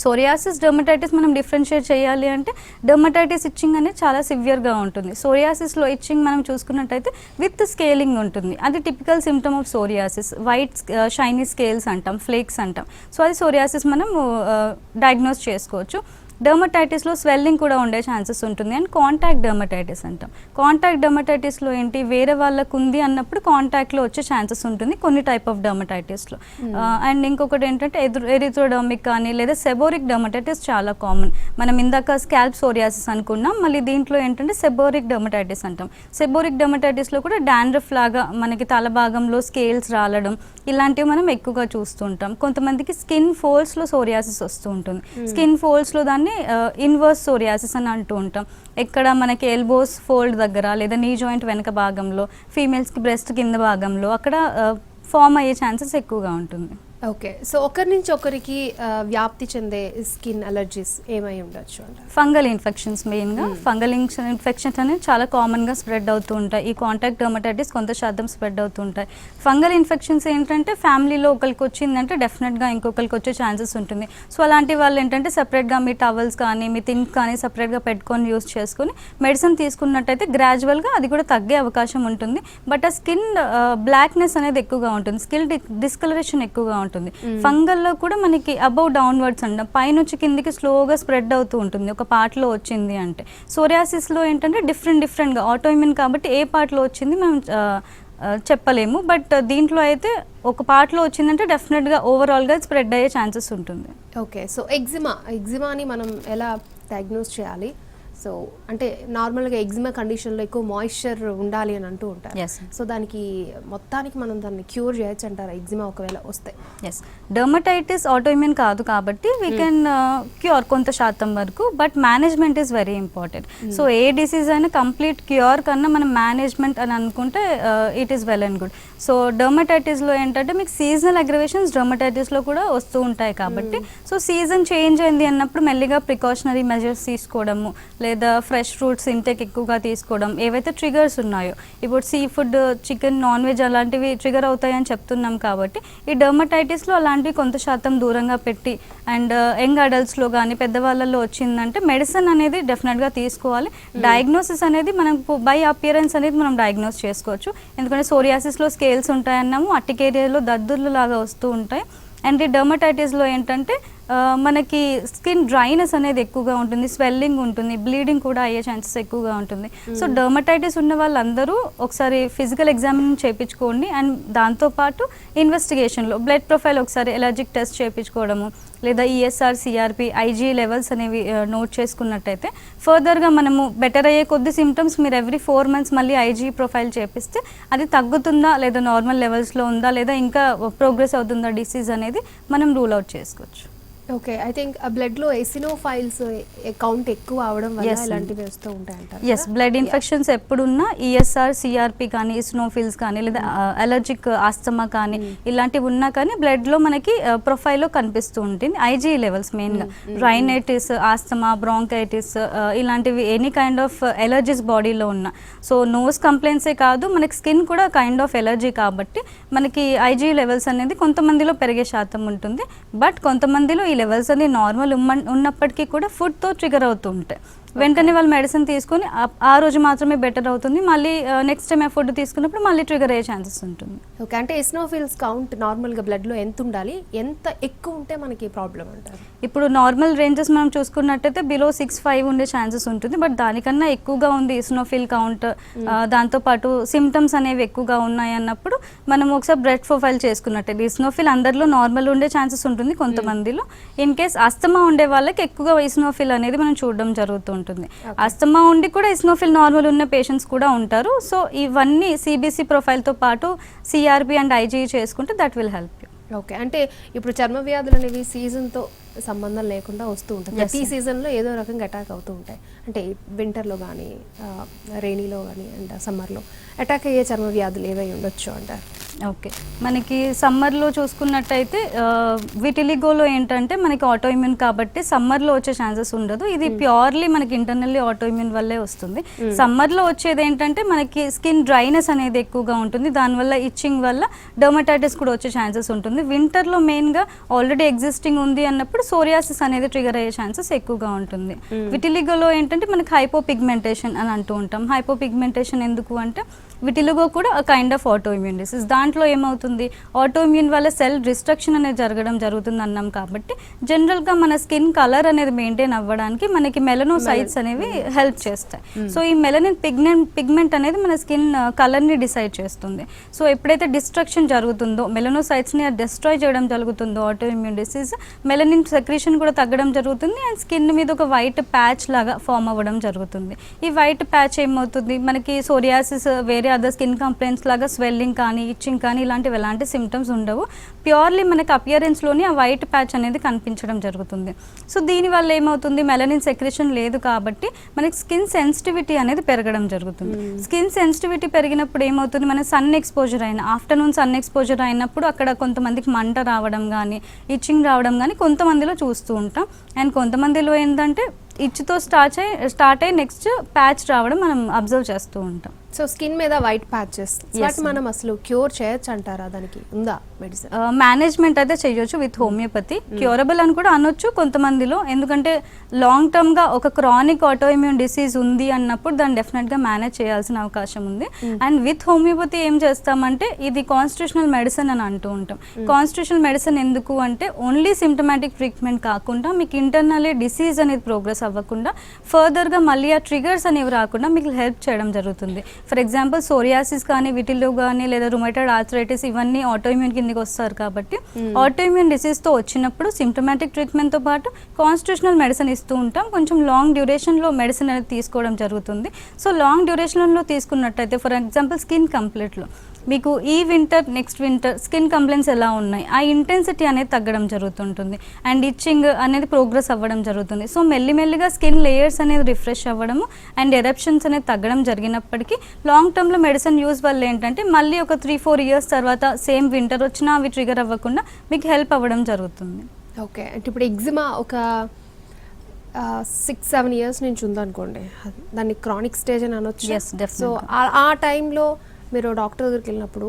సోరియాసిస్ డర్మటైటిస్ మనం డిఫరెన్షియేట్ చేయాలి అంటే డర్మటైటిస్ ఇచ్చింగ్ అనేది చాలా సివియర్గా ఉంటుంది. సోరియాసిస్లో ఇచ్చింగ్ మనం చూసుకున్నట్టయితే విత్ స్కేలింగ్ ఉంటుంది. అది typical symptom of psoriasis. White shiny scales అంటాం, ఫ్లేక్స్ అంటాం. సో అది సోరియాసిస్ మనం డయాగ్నోస్ చేసుకోవచ్చు. డర్మటైటిస్లో స్వెల్లింగ్ కూడా ఉండే ఛాన్సెస్ ఉంటుంది అండ్ కాంటాక్ట్ డర్మటైటిస్ అంటాం. కాంటాక్ట్ డర్మటైటిస్లో ఏంటి వేరే వాళ్ళకు ఉంది అన్నప్పుడు కాంటాక్ట్లో వచ్చే ఛాన్సెస్ ఉంటుంది కొన్ని టైప్ ఆఫ్ డర్మటైటిస్లో. అండ్ ఇంకొకటి ఏంటంటే ఎరిథ్రోడర్మిక్ కానీ లేదా సెబోరిక్ డర్మటైటిస్ చాలా కామన్. మనం ఇందాక స్కాల్ప్ సోరియాసిస్ అనుకున్నాం, మళ్ళీ దీంట్లో ఏంటంటే సెబోరిక్ డర్మటైటిస్ అంటాం. సెబోరిక్ డర్మటైటిస్లో కూడా డాండ్రఫ్ లాగా మనకి తల భాగంలో స్కేల్స్ రాలడం ఇలాంటివి మనం ఎక్కువగా చూస్తుంటాం. కొంతమందికి స్కిన్ ఫోల్డ్స్లో సోరియాసిస్ వస్తూ ఉంటుంది. స్కిన్ ఫోల్డ్స్లో దాన్ని ఇన్వర్స్ సోరియాసిస్ అని అంటూ ఉంటాం. ఎక్కడ మనకి ఎల్బోస్ ఫోల్డ్ దగ్గర లేదా నీ జాయింట్ వెనక భాగంలో, ఫీమేల్స్కి బ్రెస్ట్ కింద భాగంలో అక్కడ ఫామ్ అయ్యే ఛాన్సెస్ ఎక్కువగా ఉంటుంది. ఓకే, సో ఒకరి నుంచి ఒకరికి వ్యాప్తి చెందే స్కిన్ అలర్జీస్ ఏమై ఉండొచ్చు అంటారు? ఫంగల్ ఇన్ఫెక్షన్స్ మెయిన్గా. ఫంగల్ ఇన్ఫెక్షన్స్ అనేవి చాలా కామన్గా స్ప్రెడ్ అవుతూ ఉంటాయి. ఈ కాంటాక్ట్ డర్మటైటిస్ కొంత శాతం స్ప్రెడ్ అవుతూ ఉంటాయి. ఫంగల్ ఇన్ఫెక్షన్స్ ఏంటంటే ఫ్యామిలీలో ఒకరికి వచ్చిందంటే డెఫినెట్గా ఇంకొకరికి వచ్చే ఛాన్సెస్ ఉంటుంది. సో అలాంటి వాళ్ళు ఏంటంటే సపరేట్గా మీ టవల్స్ కానీ మీ థింక్ కానీ సపరేట్గా పెట్టుకొని యూస్ చేసుకొని మెడిసిన్ తీసుకున్నట్టయితే గ్రాడ్యువల్గా అది కూడా తగ్గే అవకాశం ఉంటుంది. బట్ ఆ స్కిన్ బ్లాక్నెస్ అనేది ఎక్కువగా ఉంటుంది, స్కిన్ డిస్కలరేషన్ ఎక్కువగా ఉంటుంది. ఫంగల్లో కూడా మనకి అబౌవ్ డౌన్వర్డ్స్ అంటాం, పైనుంచి కిందికి స్లోగా స్ప్రెడ్ అవుతూ ఉంటుంది ఒక పార్ట్లో వచ్చింది అంటే. సోరియాసిస్లో ఏంటంటే డిఫరెంట్గా ఆటోఇమ్యూన్ కాబట్టి ఏ పార్ట్లో వచ్చింది మనం చెప్పలేము. బట్ దీంట్లో అయితే ఒక పార్ట్లో వచ్చిందంటే డెఫినెట్గా ఓవరాల్గా స్ప్రెడ్ అయ్యే ఛాన్సెస్ ఉంటుంది. ఓకే, సో ఎగ్జిమాని మనం ఎలా డయాగ్నోస్ చేయాలి? సో అంటే నార్మల్గా ఎగ్జిమా కండిషన్లో ఎక్కువ మాయిశ్చర్ ఉండాలి అని అంటూ ఉంటారు. సో దానికి మొత్తానికి మనం దాన్ని క్యూర్ చేయొచ్చు అంటారా ఎగ్జిమా ఒకవేళ వస్తే? ఎస్, డర్మటైటిస్ ఆటోఇమ్యూన్ కాదు కాబట్టి వీ కెన్ క్యూర్ కొంత శాతం వరకు, but management is very important. So ఏ డిసీజ్ అయినా కంప్లీట్ క్యూర్ కన్నా మనం మేనేజ్మెంట్ అని అనుకుంటే it is well and good. So డర్మటైటిస్లో ఏంటంటే మీకు సీజనల్ అగ్రవేషన్స్ డర్మటైటిస్లో కూడా వస్తూ ఉంటాయి కాబట్టి సో సీజన్ చేంజ్ అయింది అన్నప్పుడు మెల్లిగా ప్రికాషనరీ మెజర్స్ తీసుకోవడము లేదా ఫ్రెష్ ఫ్రూట్స్ ఇంటేక్ ఎక్కువగా తీసుకోవడం, ఏవైతే ట్రిగర్స్ ఉన్నాయో ఇప్పుడు sea food, chicken, non veg అలాంటివి ట్రిగర్ అవుతాయని చెప్తున్నాం కాబట్టి ఈ డర్మటైటిస్లో అలాంటివి కొంత శాతం దూరంగా పెట్టి అండ్ యంగ్ అడల్ట్స్లో కానీ పెద్దవాళ్ళలో వచ్చిందంటే మెడిసిన్ అనేది డెఫినెట్గా తీసుకోవాలి. డయాగ్నోసిస్ అనేది మనం బై అపియరెన్స్ అనేది మనం డయాగ్నోస్ చేసుకోవచ్చు. ఎందుకంటే సోరియాసిస్లో స్కేల్స్ ఉంటాయన్నాము, అట్టికేరియాలో దద్దుర్లు లాగా వస్తూ ఉంటాయి. అండ్ ఈ డర్మటైటిస్లో ఏంటంటే మనకి స్కిన్ డ్రైనెస్ అనేది ఎక్కువగా ఉంటుంది, స్వెల్లింగ్ ఉంటుంది, బ్లీడింగ్ కూడా అయ్యే ఛాన్సెస్ ఎక్కువగా ఉంటుంది. సో డర్మటైటిస్ ఉన్న వాళ్ళందరూ ఒకసారి ఫిజికల్ ఎగ్జామిన్ చేయించుకోండి. అండ్ దాంతోపాటు ఇన్వెస్టిగేషన్లో బ్లడ్ ప్రొఫైల్ ఒకసారి ఎలర్జిక్ టెస్ట్ చేయించుకోవడము లేదా ఈఎస్ఆర్, సిఆర్పి, ఐజీ లెవెల్స్ అనేవి నోట్ చేసుకున్నట్టయితే ఫర్దర్గా మనము బెటర్ అయ్యే కొద్ది సిమ్టమ్స్ మీరు ఎవ్రీ 4 months మళ్ళీ ఐజీ ప్రొఫైల్ చేపిస్తే అది తగ్గుతుందా లేదా నార్మల్ లెవెల్స్లో ఉందా లేదా ఇంకా ప్రోగ్రెస్ అవుతుందా డిసీజ్ అనేది మనం రూల్ అవుట్ చేసుకోవచ్చు. ఓకే, ఐ థింక్ బ్లడ్లో ఎసినోఫైల్స్ కౌంట్ ఎక్కువ అవడం వల్ల ఇలాంటివి వస్తూ ఉంటాయి అంటారు. ఎస్, బ్లడ్ ఇన్ఫెక్షన్స్ ఎప్పుడున్నా ఈఎస్ఆర్, సిఆర్పి కానీ ఇసినోఫిల్స్ కానీ లేదా అలర్జిక్ ఆస్తమా కానీ ఇలాంటివి ఉన్నా కానీ బ్లడ్లో మనకి ప్రొఫైల్లో కనిపిస్తూ ఉంటుంది. ఐజీ లెవెల్స్ మెయిన్గా రైనైటిస్, ఆస్తమా, బ్రాంకైటిస్ ఇలాంటివి ఎనీ కైండ్ ఆఫ్ ఎలర్జీస్ బాడీలో ఉన్న. సో నోస్ కంప్లైంట్సే కాదు మనకి స్కిన్ కూడా కైండ్ ఆఫ్ ఎలర్జీ కాబట్టి మనకి ఐజీ లెవెల్స్ అనేది కొంతమందిలో పెరిగే శాతం ఉంటుంది. బట్ కొంతమందిలో ఈ లెవెల్స్ అన్ని నార్మల్ ఉన్నప్పటికీ కూడా ఫుడ్తో ట్రిగర్ అవుతూ ఉంటాయి. వెంటనే వాళ్ళు మెడిసిన్ తీసుకొని ఆ రోజు మాత్రమే బెటర్ అవుతుంది, మళ్ళీ నెక్స్ట్ టైం ఫుడ్ తీసుకున్నప్పుడు మళ్ళీ ట్రిగర్ అయ్యే ఛాన్సెస్ ఉంటుంది. ఓకే, అంటే ఎసినోఫిల్స్ కౌంట్ నార్మల్గా బ్లడ్లో ఎంత ఉండాలి, ఎంత ఎక్కువ ఉంటే మనకి ప్రాబ్లం అంటారు? ఇప్పుడు నార్మల్ రేంజెస్ మనం చూసుకున్నట్టయితే బిలో 6-5 ఉండే ఛాన్సెస్ ఉంటుంది. బట్ దానికన్నా ఎక్కువగా ఉంది ఇస్నోఫిల్ కౌంట్, దాంతోపాటు సిమ్టమ్స్ అనేవి ఎక్కువగా ఉన్నాయి అన్నప్పుడు మనం ఒకసారి బ్లడ్ ప్రొఫైల్ చేసుకున్నట్టయితే ఇస్నోఫిల్ అందరిలో నార్మల్ ఉండే ఛాన్సెస్ ఉంటుంది, కొంతమందిలో ఇన్ కేస్ అస్తమా ఉండే వాళ్ళకి ఎక్కువగా ఇస్నోఫిల్ అనేది మనం చూడడం జరుగుతూ ఉంటుంది. అస్తమా ఉండి కూడా ఇస్నోఫిల్ నార్మల్ ఉన్న పేషెంట్స్ కూడా ఉంటారు. సో ఇవన్నీ సిబిసి ప్రొఫైల్తో పాటు సిఆర్బి అండ్ ఐజీఈ చేసుకుంటే that will help you. Okay, అంటే ఇప్పుడు చర్మ వ్యాధులు అనేవి సీజన్తో సంబంధం లేకుండా వస్తూ ఉంటాయి. ప్రతి సీజన్లో ఏదో రకంగా అటాక్ అవుతూ ఉంటాయి. అంటే వింటర్లో కానీ రెయినీలో కానీ అండ్ సమ్మర్లో అటాక్ అయ్యే చర్మ వ్యాధులు ఏవై ఉండొచ్చు అంటారు? ఓకే, మనకి సమ్మర్లో చూసుకున్నట్టయితే విటిలిగోలో ఏంటంటే మనకి ఆటోఇమ్యూన్ కాబట్టి సమ్మర్లో వచ్చే ఛాన్సెస్ ఉండదు. ఇది ప్యూర్లీ మనకి ఇంటర్నల్లీ ఆటోఇమ్యూన్ వల్లే వస్తుంది. సమ్మర్లో వచ్చేది ఏంటంటే మనకి స్కిన్ డ్రైనెస్ అనేది ఎక్కువగా ఉంటుంది, దానివల్ల ఇచ్చింగ్ వల్ల డర్మటైటిస్ కూడా వచ్చే ఛాన్సెస్ ఉంటుంది. వింటర్లో మెయిన్గా ఆల్రెడీ ఎగ్జిస్టింగ్ ఉంది అన్నప్పుడు సోరియాసిస్ అనేది ట్రిగర్ అయ్యే ఛాన్సెస్ ఎక్కువగా ఉంటుంది. విటిలిగోలో ఏంటంటే మనకి హైపోపిగ్మెంటేషన్ అని అంటూ ఉంటాం. హైపోపిగ్మెంటేషన్ ఎందుకు అంటే విటిలిగో కూడా కైండ్ ఆఫ్ ఆటోఇమ్యూన్ డిసీజ్. దాంట్లో ఏమవుతుంది, ఆటోఇమ్యూన్ వల్ల సెల్ డిస్ట్రక్షన్ అనేది జరుగుతుంది అన్నాం కాబట్టి జనరల్గా మన స్కిన్ కలర్ అనేది మెయింటైన్ అవ్వడానికి మనకి మెలనోసైట్స్ అనేవి హెల్ప్ చేస్తాయి. సో ఈ మెలనిన్ పిగ్మెంట్ అనేది మన స్కిన్ కలర్ని డిసైడ్ చేస్తుంది. సో ఎప్పుడైతే డిస్ట్రక్షన్ జరుగుతుందో, మెలనోసైట్స్ని డిస్ట్రాయ్ చేయడం జరుగుతుందో ఆటోఇమ్యూన్ డిసీజ్, మెలనిన్ సెక్రీషన్ కూడా తగ్గడం జరుగుతుంది అండ్ స్కిన్ మీద ఒక వైట్ ప్యాచ్ లాగా ఫామ్ అవ్వడం జరుగుతుంది. ఈ వైట్ ప్యాచ్ ఏమవుతుంది, మనకి సోరియాసిస్ వేరే అదర్ స్కిన్ కంప్లైంట్స్ లాగా స్వెల్లింగ్ కానీ ఇచ్చింగ్ కానీ ఇలాంటివి ఎలాంటి సిమ్టమ్స్ ఉండవు. ప్యూర్లీ మనకి అపియరెన్స్లోని ఆ వైట్ ప్యాచ్ అనేది కనిపించడం జరుగుతుంది. సో దీనివల్ల ఏమవుతుంది, మెలనిన్ సెక్రేషన్ లేదు కాబట్టి మనకి స్కిన్ సెన్సిటివిటీ అనేది పెరగడం జరుగుతుంది. స్కిన్ సెన్సిటివిటీ పెరిగినప్పుడు ఏమవుతుంది, మన సన్ ఎక్స్పోజర్ అయిన ఆఫ్టర్నూన్ సన్ ఎక్స్పోజర్ అయినప్పుడు అక్కడ కొంతమందికి మంట రావడం కానీ ఇచ్చింగ్ రావడం కానీ కొంతమందిలో చూస్తూ ఉంటాం. అండ్ కొంతమందిలో ఏంటంటే ఇచ్చుతో స్టార్ట్ అయ్యి నెక్స్ట్ ప్యాచ్ రావడం మనం అబ్జర్వ్ చేస్తూ ఉంటాం. సో స్కిన్ మీద వైట్ ప్యాచెస్ మనం అసలు క్యూర్ చేయొచ్చు అంటారా? దానికి ఉందా మెడిసిన్? మేనేజ్మెంట్ అయితే చేయొచ్చు విత్ హోమియోపతి. క్యూరబుల్ అని కూడా అనొచ్చు కొంతమందిలో, ఎందుకంటే లాంగ్ టర్మ్గా ఒక క్రానిక్ ఆటోఇమ్యూన్ డిసీజ్ ఉంది అన్నప్పుడు దాన్ని డెఫినెట్గా మేనేజ్ చేయాల్సిన అవకాశం ఉంది. అండ్ విత్ హోమియోపతి ఏం చేస్తామంటే ఇది కాన్స్టిట్యూషనల్ మెడిసిన్ అని అంటూ ఉంటాం. కాన్స్టిట్యూషనల్ మెడిసిన్ ఎందుకు అంటే ఓన్లీ సిమ్టమాటిక్ ట్రీట్మెంట్ కాకుండా మీకు ఇంటర్నల్లీ డిసీజ్ అనేది ప్రోగ్రెస్ అవ్వకుండా ఫర్దర్గా మళ్ళీ ఆ ట్రిగర్స్ అనేవి రాకుండా మీకు హెల్ప్ చేయడం జరుగుతుంది. ఫర్ ఎగ్జాంపుల్ సోరియాసిస్ కానీ విటిలో కానీ లేదా రుమటైడ్ ఆర్థరైటిస్ ఇవన్నీ ఆటోఇమ్యూన్ కిందకి వస్తారు కాబట్టి ఆటోఇమ్యూన్ డిసీజ్తో వచ్చినప్పుడు సిమ్టమాటిక్ ట్రీట్మెంట్తో పాటు కాన్స్టిట్యూషనల్ మెడిసిన్ ఇస్తూ ఉంటాం. కొంచెం లాంగ్ డ్యూరేషన్లో మెడిసిన్ అనేది తీసుకోవడం జరుగుతుంది. సో లాంగ్ డ్యూరేషన్లో తీసుకున్నట్టయితే ఫర్ ఎగ్జాంపుల్ స్కిన్ కంప్లీట్లో మీకు ఈ winter next winter skin complaints ఎలా ఉన్నాయి, ఆ ఇంటెన్సిటీ అనేది తగ్గడం జరుగుతుంటుంది అండ్ ఇచ్చింగ్ అనేది ప్రోగ్రెస్ అవ్వడం జరుగుతుంది. సో మెల్లిమెల్లిగా స్కిన్ లేయర్స్ అనేది రిఫ్రెష్ అవ్వడము అండ్ ఎరప్షన్స్ అనేది తగ్గడం జరిగినప్పటికీ లాంగ్ టర్మ్లో మెడిసిన్ యూజ్ వల్ల ఏంటంటే మళ్ళీ ఒక 3-4 ఇయర్స్ తర్వాత సేమ్ వింటర్ వచ్చినా అవి ట్రిగర్ అవ్వకుండా మీకు హెల్ప్ అవ్వడం జరుగుతుంది. ఓకే, అంటే ఇప్పుడు ఎగ్జిమా ఒక 6-7 ఇయర్స్ నుంచి ఉందనుకోండి, దాన్ని క్రానిక్ స్టేజ్ అని అనొచ్చు. సో ఆ టైంలో మీరు డాక్టర్ దగ్గరికి వెళ్ళినప్పుడు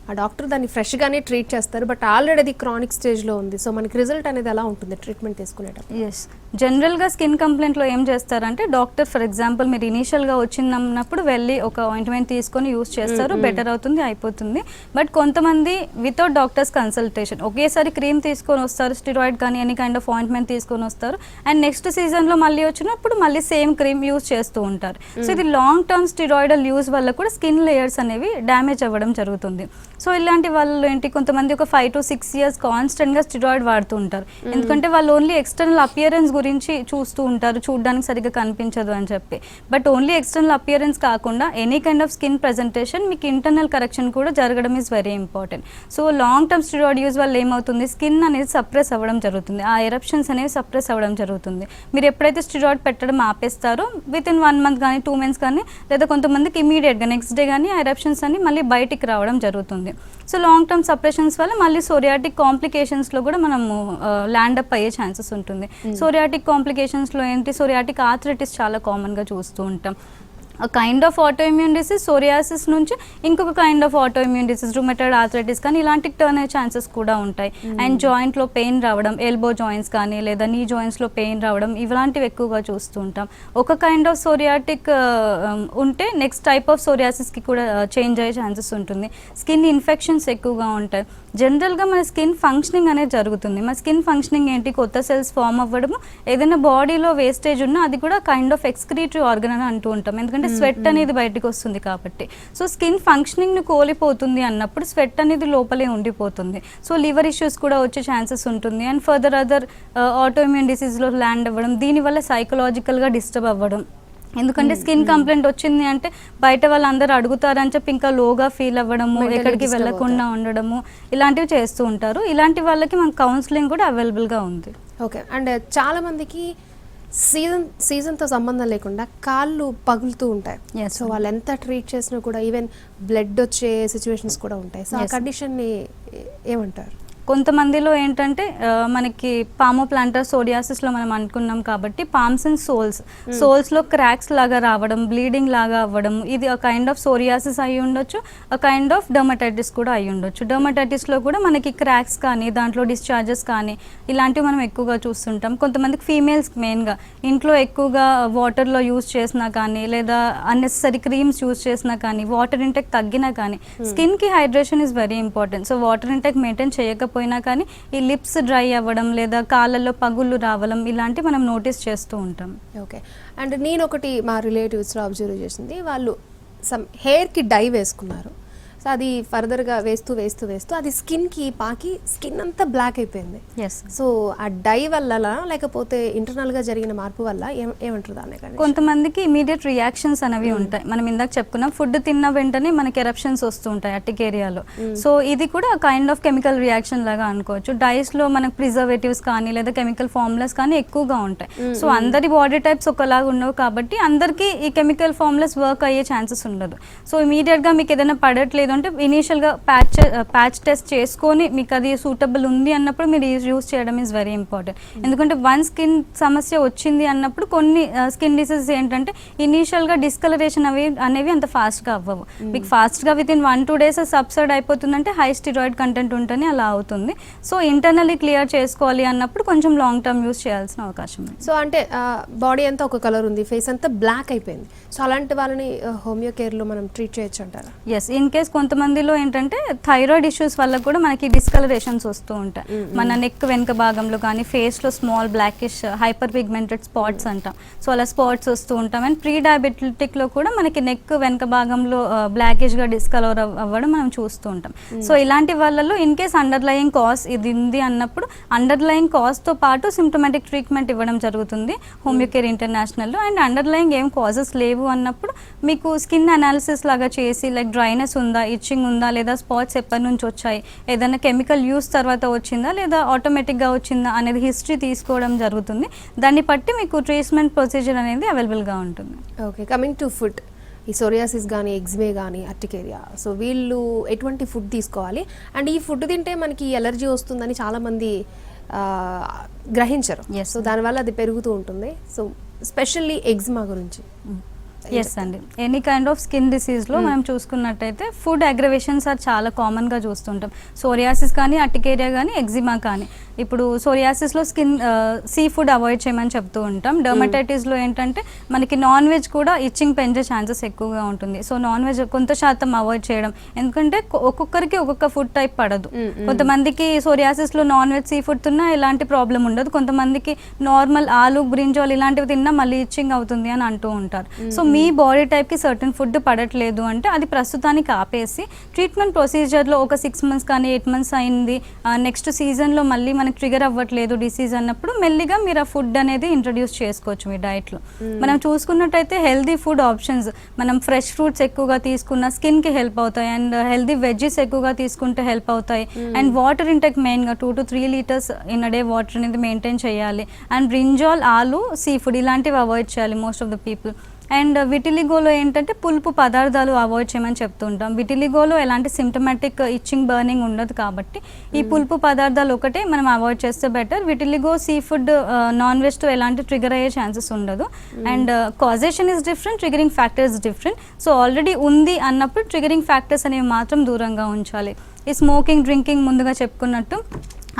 ఆ డాక్టర్ దాన్ని ఫ్రెష్గానే ట్రీట్ చేస్తారు, బట్ ఆల్రెడీ అది క్రానిక్ స్టేజ్లో ఉంది. సో మనకి రిజల్ట్ అనేది ఎలా ఉంటుంది ట్రీట్మెంట్ తీసుకునేటప్పుడు? ఎస్, జనరల్గా స్కిన్ కంప్లైంట్లో ఏం చేస్తారంటే డాక్టర్ ఫర్ ఎగ్జాంపుల్ మీరు ఇనీషియల్గా వచ్చినప్పుడు వెళ్ళి ఒక ఆయింట్మెంట్ తీసుకొని యూస్ చేస్తారు, బెటర్ అవుతుంది, అయిపోతుంది. బట్ కొంతమంది వితౌట్ డాక్టర్స్ కన్సల్టేషన్ ఒకేసారి క్రీమ్ తీసుకొని వస్తారు, స్టిరాయిడ్ కానీ ఎనీ కైండ్ ఆఫ్ ఆయింట్మెంట్ తీసుకొని వస్తారు అండ్ నెక్స్ట్ సీజన్లో మళ్ళీ వచ్చినప్పుడు మళ్ళీ సేమ్ క్రీమ్ యూస్ చేస్తూ ఉంటారు. సో ఇది లాంగ్ టర్మ్ స్టిరాయిడల్ యూజ్ వల్ల కూడా స్కిన్ లేయర్స్ అనేవి డ్యామేజ్ అవ్వడం జరుగుతుంది. సో ఇలాంటి వాళ్ళు ఏంటి, కొంతమంది ఒక 5 to 6 ఇయర్స్ కాన్స్టెంట్గా స్టిరాయిడ్ వాడుతూ ఉంటారు, ఎందుకంటే వాళ్ళు ఓన్లీ ఎక్స్టర్నల్ అపియరెన్స్ గురించి చూస్తూ ఉంటారు, చూడడానికి సరిగ్గా కనిపించదు అని చెప్పి. బట్ ఓన్లీ ఎక్స్టర్నల్ అపియరెన్స్ కాకుండా any kind of skin presentation మీకు ఇంటర్నల్ కరెక్షన్ కూడా జరగడం is very important. So long term steroid use వల్ల ఏమవుతుంది, స్కిన్ అనేది సప్రెస్ అవ్వడం జరుగుతుంది, ఆ ఎరప్షన్స్ అనేవి సప్రెస్ అవ్వడం జరుగుతుంది. మీరు ఎప్పుడైతే స్టిరాయిడ్ పెట్టడం ఆపేస్తారో వితిన్ 1 month కానీ 2 months కానీ లేదా కొంతమందికి ఇమీడియట్గా నెక్స్ట్ డే కానీ ఆ ఎరప్షన్స్ అన్ని మళ్ళీ బయటికి రావడం జరుగుతుంది. సో లాంగ్ టర్మ్ సప్రెషన్స్ వల్ల మళ్ళీ సోరియాటిక్ కాంప్లికేషన్స్లో కూడా మనము ల్యాండ్ అప్ అయ్యే ఛాన్సెస్ ఉంటుంది. సోరియాటిక్ కాంప్లికేషన్స్లో ఏంటి, సోరియాటిక్ ఆర్థరైటిస్ చాలా కామన్గా చూస్తూ ఉంటాం. Kind of autoimmune disease, psoriasis నుంచి ఇంకొక kind of autoimmune disease, rheumatoid arthritis కానీ ఇలాంటికి టర్న్ అయ్యే ఛాన్సెస్ కూడా ఉంటాయి. అండ్ జాయింట్లో పెయిన్ రావడం, ఎల్బో జాయింట్స్ కానీ లేదా నీ జాయింట్స్లో పెయిన్ రావడం ఇలాంటివి ఎక్కువగా చూస్తూ ఉంటాం. ఒక కైండ్ ఆఫ్ సోరియాటిక్ ఉంటే నెక్స్ట్ టైప్ ఆఫ్ సోరియాసిస్కి కూడా చేంజ్ అయ్యే ఛాన్సెస్ ఉంటుంది. స్కిన్ ఇన్ఫెక్షన్స్ ఎక్కువగా ఉంటాయి. జనరల్గా మన స్కిన్ ఫంక్షనింగ్ అనేది జరుగుతుంది. మన స్కిన్ ఫంక్షనింగ్ ఏంటి, కొత్త సెల్స్ ఫామ్ అవ్వడము, ఏదైనా బాడీలో వేస్టేజ్ ఉన్నా అది కూడా కైండ్ ఆఫ్ ఎక్స్క్రీటరీ ఆర్గన్ అని అంటూ ఉంటాం, ఎందుకంటే స్వెట్ అనేది బయటకు వస్తుంది కాబట్టి. సో స్కిన్ ఫంక్షనింగ్ని కోల్పోతుంది అన్నప్పుడు స్వెట్ అనేది లోపలే ఉండిపోతుంది. సో లివర్ ఇష్యూస్ కూడా వచ్చే ఛాన్సెస్ ఉంటుంది. అండ్ ఫర్దర్ అదర్ ఆటోఇమ్యూన్ డిసీజ్లో ల్యాండ్ అవ్వడం, దీనివల్ల సైకలాజికల్గా డిస్టర్బ్ అవ్వడం. ఎందుకంటే స్కిన్ కంప్లైంట్ వచ్చింది అంటే బయట వాళ్ళందరూ అడుగుతారని చెప్పి ఇంకా లోగా ఫీల్ అవ్వడము, ఎక్కడికి వెళ్లకుండా ఉండడము ఇలాంటివి చేస్తూ ఉంటారు. ఇలాంటి వాళ్ళకి మనకు కౌన్సిలింగ్ కూడా అవైలబుల్గా ఉంది. ఓకే. అండ్ చాలా మందికి సీజన్తో సంబంధం లేకుండా కాళ్ళు పగులుతూ ఉంటాయి. సో వాళ్ళు ఎంత ట్రీట్ చేసినా కూడా ఈవెన్ బ్లడ్ వచ్చే సిచ్యువేషన్స్ కూడా ఉంటాయి. సో ఆ కండిషన్ని ఏమంటారు? కొంతమందిలో ఏంటంటే మనకి పామోప్లాంటర్ సోరియాసిస్లో మనం అనుకున్నాం కాబట్టి పామ్స్ అండ్ సోల్స్లో క్రాక్స్ లాగా రావడం, బ్లీడింగ్ లాగా అవ్వడం, ఇది ఒక కైండ్ ఆఫ్ సోరియాసిస్ అయి ఉండొచ్చు, ఒక కైండ్ ఆఫ్ డర్మటైటిస్ కూడా అయి ఉండొచ్చు. డర్మటైటిస్లో కూడా మనకి క్రాక్స్ కానీ దాంట్లో డిశ్చార్జెస్ కానీ ఇలాంటివి మనం ఎక్కువగా చూస్తుంటాం. కొంతమందికి ఫీమేల్స్ మెయిన్గా ఇంట్లో ఎక్కువగా వాటర్లో యూస్ చేసినా కానీ లేదా అన్నెసరీ క్రీమ్స్ యూస్ చేసినా కానీ వాటర్ ఇంటెక్ తగ్గినా కానీ స్కిన్కి hydration is very important. So water intake maintain చేయకపోతే పోయినా కానీ ఈ లిప్స్ డ్రై అవ్వడం లేదా కాళ్ళల్లో పగుళ్ళు రావడం ఇలాంటివి మనం నోటీస్ చేస్తూ ఉంటాం. ఓకే. అండ్ నేను ఒకటి మా రిలేటివ్స్లో అబ్జర్వ్ చేసింది, వాళ్ళు హెయిర్కి డై వేసుకున్నారు. సో అది ఫర్దర్గా వేస్తూ వేస్తూ వేస్తూ అది స్కిన్కి పాకి స్కిన్ అంతా బ్లాక్ అయిపోయింది. సో ఆ డై వల్ల లేకపోతే ఇంటర్నల్గా జరిగిన మార్పు వల్ల ఏమంటారు దాన్ని? కొంతమందికి ఇమీడియట్ రియాక్షన్స్ అనేవి ఉంటాయి. మనం ఇందాక చెప్పుకున్నాం ఫుడ్ తిన్న వెంటనే మనకి ఎరప్షన్స్ వస్తూ ఉంటాయి అట్టిక్ ఏరియాలో. సో ఇది కూడా కైండ్ ఆఫ్ కెమికల్ రియాక్షన్ లాగా అనుకోవచ్చు. డైస్లో మనకు ప్రిజర్వేటివ్స్ కానీ లేదా కెమికల్ ఫార్ములాస్ కానీ ఎక్కువగా ఉంటాయి. సో అందరి బాడీ టైప్స్ ఒకలాగా ఉండవు కాబట్టి అందరికీ ఈ కెమికల్ ఫార్ములాస్ వర్క్ అయ్యే ఛాన్సెస్ ఉండదు. సో ఇమీడియట్గా మీకు ఏదైనా పడట్లేదు అంటే ఇనీషియల్గా ప్యాచ్ టెస్ట్ చేసుకొని మీకు అది సూటబుల్ ఉంది అన్నప్పుడు మీరు యూస్ చేయడం ఈజ్ వెరీ ఇంపార్టెంట్. ఎందుకంటే వన్ స్కిన్ సమస్య వచ్చింది అన్నప్పుడు కొన్ని స్కిన్ డిసీజెస్ ఏంటంటే ఇనీషియల్గా డిస్కలరేషన్ అనేవి అంత ఫాస్ట్గా అవ్వవు. మీకు ఫాస్ట్గా విత్ ఇన్ 1-2 days సబ్సైడ్ అయిపోతుందంటే హై స్టిరాయిడ్ కంటెంట్ ఉంటేనే అలా అవుతుంది. సో ఇంటర్నల్లీ క్లియర్ చేసుకోవాలి అన్నప్పుడు కొంచెం లాంగ్ టర్మ్ యూస్ చేయాల్సిన అవకాశం ఉంది. సో అంటే బాడీ అంతా ఒక కలర్ ఉంది, ఫేస్ అంతా బ్లాక్ అయిపోయింది. సో అలాంటి వాళ్ళని హోమియో కేర్లో మనం ట్రీట్ చేయొచ్చు అంటారా? ఎస్. ఇన్ కేస్ కొంతమందిలో ఏంటంటే థైరాయిడ్ ఇష్యూస్ వల్ల కూడా మనకి డిస్కలరేషన్స్ వస్తూ ఉంటాయి. మన నెక్ వెనుక భాగంలో కానీ ఫేస్లో small blackish hyper pigmented spots అంటాం. సో అలా స్పాట్స్ వస్తూ ఉంటాం. అండ్ ప్రీ డయాబెటిక్లో కూడా మనకి నెక్ వెనుక భాగంలో బ్లాకిష్గా డిస్కలర్ అవ్వడం మనం చూస్తూ ఉంటాం. సో ఇలాంటి వాళ్ళలో ఇన్ కేస్ అండర్లయింగ్ కాజ్ ఇది ఉంది అన్నప్పుడు అండర్లయింగ్ కాజ్తో పాటు సిమ్టమాటిక్ ట్రీట్మెంట్ ఇవ్వడం జరుగుతుంది హోమియో కేర్ ఇంటర్నేషనల్లో. అండ్ అండర్లయింగ్ ఏం కాజెస్ లేవు అన్నప్పుడు మీకు స్కిన్ అనాలిసిస్ లాగా చేసి లైక్ డ్రైనెస్ ఉందా, ఇచ్చింగ్ ఉందా, లేదా స్పాట్స్ ఎప్పటి నుంచి వచ్చాయి, ఏదైనా కెమికల్ యూస్ తర్వాత వచ్చిందా లేదా ఆటోమేటిక్గా వచ్చిందా అనేది హిస్టరీ తీసుకోవడం జరుగుతుంది. దాన్ని బట్టి మీకు ట్రీట్మెంట్ ప్రొసీజర్ అనేది అవైలబుల్గా ఉంటుంది. ఓకే. కమింగ్ టు ఫుడ్, ఈ సోరియాసిస్ కానీ ఎగ్జిమే కానీ అర్టికేరియా, సో వీళ్ళు ఎటువంటి ఫుడ్ తీసుకోవాలి? అండ్ ఈ ఫుడ్ తింటే మనకి ఎలర్జీ వస్తుందని చాలామంది గ్రహించరు. సో దానివల్ల అది పెరుగుతూ ఉంటుంది. సో స్పెషల్లీ ఎగ్జిమా గురించి. ఎస్ అండి. ఎనీ కైండ్ ఆఫ్ స్కిన్ డిసీజ్లో మనం చూసుకున్నట్టయితే ఫుడ్ అగ్రవేషన్స్ ఆర్ చాలా కామన్గా చూస్తుంటాం. సోరియాసిస్ కానీ అర్టికేరియా కానీ ఎగ్జిమా కానీ. ఇప్పుడు సోరియాసిస్లో సీ ఫుడ్ అవాయిడ్ చేయమని చెప్తూ ఉంటాం. డర్మటైటిస్లో ఏంటంటే మనకి నాన్ వెజ్ కూడా ఇచ్చింగ్ పెంచే ఛాన్సెస్ ఎక్కువగా ఉంటుంది. సో నాన్ వెజ్ కొంత శాతం అవాయిడ్ చేయడం, ఎందుకంటే ఒక్కొక్కరికి ఒక్కొక్క ఫుడ్ టైప్ పడదు. కొంతమందికి సోరియాసిస్లో నాన్ వెజ్ సీ ఫుడ్ తిన్నా ఎలాంటి ప్రాబ్లం ఉండదు, కొంతమందికి నార్మల్ ఆలు బ్రింజాల్ ఇలాంటివి తిన్నా మళ్ళీ ఇచ్చింగ్ అవుతుంది అని అంటూ ఉంటారు. సో మీ బాడీ టైప్కి సర్టన్ ఫుడ్ పడట్లేదు అంటే అది ప్రస్తుతానికి ఆపేసి ట్రీట్మెంట్ ప్రొసీజర్లో ఒక 6 months కానీ 8 months అయింది, నెక్స్ట్ సీజన్లో మళ్ళీ మనకి ట్రిగర్ అవ్వట్లేదు డిసీజ్ అన్నప్పుడు మెల్లిగా మీరు ఆ ఫుడ్ అనేది ఇంట్రడ్యూస్ చేసుకోవచ్చు మీ డైట్లో. మనం చూసుకున్నట్టయితే హెల్దీ ఫుడ్ ఆప్షన్స్, మనం ఫ్రెష్ ఫ్రూట్స్ ఎక్కువగా తీసుకున్న స్కిన్కి హెల్ప్ అవుతాయి. అండ్ హెల్దీ వెజ్జెస్ ఎక్కువగా తీసుకుంటే హెల్ప్ అవుతాయి. అండ్ వాటర్ ఇంటెక్ మెయిన్గా 2 to 3 liters in a day water అనేది మెయింటైన్ చేయాలి. అండ్ బ్రింజాల్, ఆలు, సీ ఫుడ్ ఇలాంటివి అవాయిడ్ చేయాలి most of the people. And విటిలిగోలో ఏంటంటే పులుపు పదార్థాలు అవాయిడ్ చేయమని చెప్తుంటాం. విటిలిగోలో ఎలాంటి సిమ్టమాటిక్ ఇచ్చింగ్ బర్నింగ్ ఉండదు కాబట్టి ఈ పులుపు పదార్థాలు ఒకటే మనం అవాయిడ్ చేస్తే better. Vitiligo seafood non వెజ్తో ఎలాంటి ట్రిగర్ అయ్యే ఛాన్సెస్ ఉండదు. And causation is different, triggering factor is different. So already ఉంది అన్నప్పుడు ట్రిగరింగ్ ఫ్యాక్టర్స్ అనేవి మాత్రం దూరంగా ఉంచాలి. ఈ స్మోకింగ్, డ్రింకింగ్ ముందుగా చెప్పుకున్నట్టు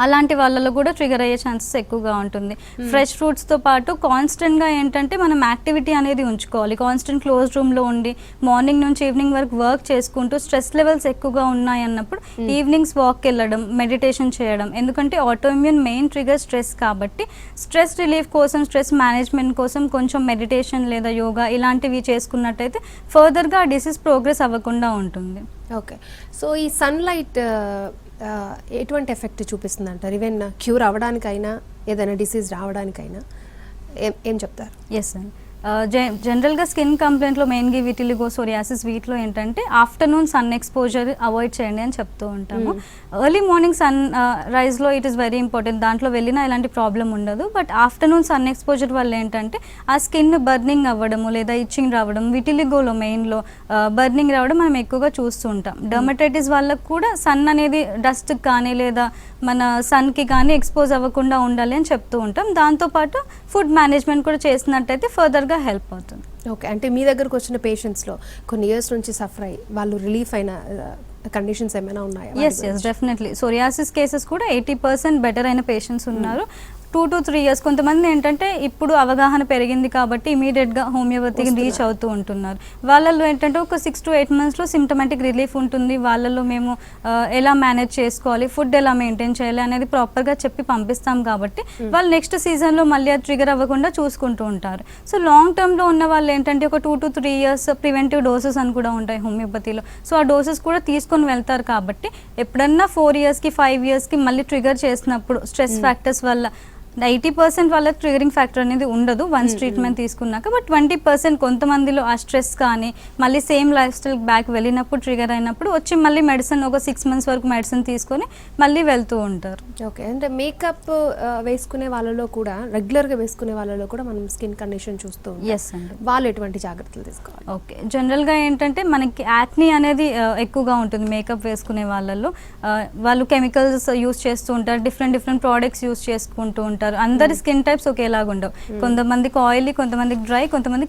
అలాంటి వాళ్ళలో కూడా ట్రిగర్ అయ్యే ఛాన్సెస్ ఎక్కువగా ఉంటుంది. ఫ్రెష్ ఫ్రూట్స్తో పాటు కాన్స్టెంట్గా ఏంటంటే మనం యాక్టివిటీ అనేది ఉంచుకోవాలి. కాన్స్టెంట్ క్లోజ్ రూమ్లో ఉండి మార్నింగ్ నుంచి ఈవినింగ్ వరకు వర్క్ చేసుకుంటూ స్ట్రెస్ లెవెల్స్ ఎక్కువగా ఉన్నాయి అన్నప్పుడు ఈవినింగ్స్ వాక్కి వెళ్ళడం, మెడిటేషన్ చేయడం. ఎందుకంటే ఆటోఇమ్యూన్ మెయిన్ ట్రిగర్ స్ట్రెస్ కాబట్టి స్ట్రెస్ రిలీఫ్ కోసం, స్ట్రెస్ మేనేజ్మెంట్ కోసం కొంచెం మెడిటేషన్ లేదా యోగా ఇలాంటివి చేసుకున్నట్టయితే ఫర్దర్గా డిసీజ్ ప్రోగ్రెస్ అవ్వకుండా ఉంటుంది. ఓకే, సో ఈ సన్లైట్ ఎటువంటి ఎఫెక్ట్ చూపిస్తుంది అంటారు? ఈవెన్ క్యూర్ అవ్వడానికైనా ఏదైనా డిసీజ్ రావడానికైనా ఏం చెప్తారు? ఎస్ అండి, జనరల్గా స్కిన్ కంప్లైంట్లో మెయిన్గా విటిలిగో, సోరియాసిస్ వీటిలో ఏంటంటే ఆఫ్టర్నూన్ సన్ ఎక్స్పోజర్ అవాయిడ్ చేయండి అని చెప్తూ ఉంటాము. ఎర్లీ మార్నింగ్ సన్ రైజ్లో ఇట్ ఈస్ వెరీ ఇంపార్టెంట్, దాంట్లో వెళ్ళినా ఎలాంటి ప్రాబ్లం ఉండదు. బట్ ఆఫ్టర్నూన్ సన్ ఎక్స్పోజర్ వల్ల ఏంటంటే ఆ స్కిన్ బర్నింగ్ అవ్వడము లేదా ఇచ్చింగ్ రావడం, విటిలిగోలో మెయిన్లో బర్నింగ్ రావడం మనం ఎక్కువగా చూస్తూ ఉంటాం. డర్మటైటిస్ వాళ్ళకు కూడా సన్ అనేది డస్ట్కి కానీ లేదా మన సన్కి కానీ ఎక్స్పోజ్ అవ్వకుండా ఉండాలి అని చెప్తూ ఉంటాం. దాంతోపాటు ఫుడ్ మేనేజ్మెంట్ కూడా చేసినట్టయితే ఫర్దర్గా హెల్ప్ అవుతుంది. ఓకే, అంటే మీ దగ్గరకు వచ్చిన పేషెంట్స్లో కొన్ని ఇయర్స్ నుంచి సఫర్ అయ్యి వాళ్ళు రిలీఫ్ అయిన కండిషన్స్ ఏమైనా ఉన్నాయా? Yes definitely. సోరియాసిస్ కేసెస్ కూడా 80% బెటర్ అయిన పేషెంట్స్ ఉన్నారు. 2 to 3 years. కొంతమంది ఏంటంటే ఇప్పుడు అవగాహన పెరిగింది కాబట్టి ఇమీడియట్గా హోమియోపతికి రీచ్ అవుతూ ఉంటున్నారు. వాళ్ళల్లో ఏంటంటే ఒక 6 to 8 monthsలో సిమ్టమాటిక్ రిలీఫ్ ఉంటుంది. వాళ్ళల్లో మేము ఎలా మేనేజ్ చేసుకోవాలి, ఫుడ్ ఎలా మెయింటైన్ చేయాలి అనేది ప్రాపర్గా చెప్పి పంపిస్తాం కాబట్టి వాళ్ళు నెక్స్ట్ సీజన్లో మళ్ళీ అది ట్రిగర్ అవ్వకుండా చూసుకుంటూ ఉంటారు. సో లాంగ్ టర్మ్లో ఉన్న వాళ్ళు ఏంటంటే ఒక 2 to 3 years ప్రివెంటివ్ డోసెస్ అని కూడా ఉంటాయి హోమియోపతిలో. సో ఆ డోసెస్ కూడా తీసుకొని వెళ్తారు కాబట్టి ఎప్పుడన్నా 4 yearsకి 5 yearsకి మళ్ళీ ట్రిగర్ చేసినప్పుడు స్ట్రెస్ ఫ్యాక్టర్స్ వల్ల 80% వాళ్ళకి ట్రిగరింగ్ ఫ్యాక్టర్ అనేది ఉండదు వన్స్ ట్రీట్మెంట్ తీసుకున్నాక. బట్ 20% కొంతమందిలో ఆ స్ట్రెస్ కానీ మళ్ళీ సేమ్ లైఫ్ స్టైల్ బ్యాక్ వెళ్ళినప్పుడు ట్రిగర్ అయినప్పుడు వచ్చి మళ్ళీ మెడిసిన్ ఒక 6 months వరకు మెడిసిన్ తీసుకొని మళ్ళీ వెళ్తూ ఉంటారు. ఓకే, అంటే మేకప్ వేసుకునే వాళ్ళలో కూడా రెగ్యులర్గా వేసుకునే వాళ్ళలో కూడా మనం స్కిన్ కండిషన్ చూస్తూ ఎస్ అండి. వాళ్ళు ఎటువంటి జాగ్రత్తలు తీసుకోవాలి? ఓకే, జనరల్గా ఏంటంటే మనకి యాక్నీ అనేది ఎక్కువగా ఉంటుంది మేకప్ వేసుకునే వాళ్ళలో. వాళ్ళు కెమికల్స్ యూస్ చేస్తూ ఉంటారు, డిఫరెంట్ ప్రోడక్ట్స్ యూస్ చేసుకుంటూ ఉంటారు. అందరి స్కిన్ టైప్స్ ఒకేలాగా ఉండవు. కొంతమందికి ఆయిలీ, కొంతమందికి డ్రై, కొంతమంది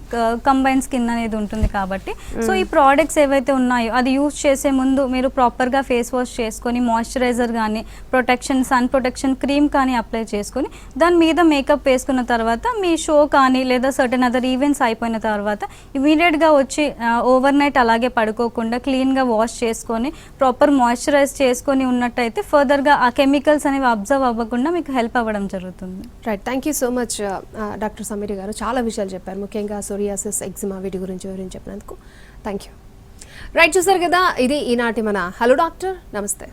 కంబైన్ స్కిన్ అనేది ఉంటుంది కాబట్టి సో ఈ ప్రోడక్ట్స్ ఏవైతే ఉన్నాయో అది యూస్ చేసే ముందు మీరు ప్రాపర్గా ఫేస్ వాష్ చేసుకొని మాయిశ్చరైజర్ కానీ ప్రొటెక్షన్, సన్ ప్రొటెక్షన్ క్రీమ్ కానీ అప్లై చేసుకొని దాని మీద మేకప్ వేసుకున్న తర్వాత మీ షో కానీ లేదా సర్టెన్ అదర్ ఈవెంట్స్ అయిపోయిన తర్వాత ఇమీడియట్గా వచ్చి ఓవర్ నైట్ అలాగే పడుకోకుండా క్లీన్గా వాష్ చేసుకొని ప్రాపర్ మాయిశ్చరైజ్ చేసుకొని ఉన్నట్టయితే ఫర్దర్గా ఆ కెమికల్స్ అనేవి అబ్జర్వ్ అవ్వకుండా మీకు హెల్ప్ అవ్వడం జరుగుతుంది. Right, thank you so much doctor Sameer గారు. చాలా విషయాలు చెప్పారు, ముఖ్యంగా సోరియాసిస్, ఎగ్జిమా వీటి గురించి వివరించి చెప్పినందుకు థ్యాంక్ యూ. రైట్, చూసారు కదా, ఇది ఈనాటి మన హలో డాక్టర్. నమస్తే.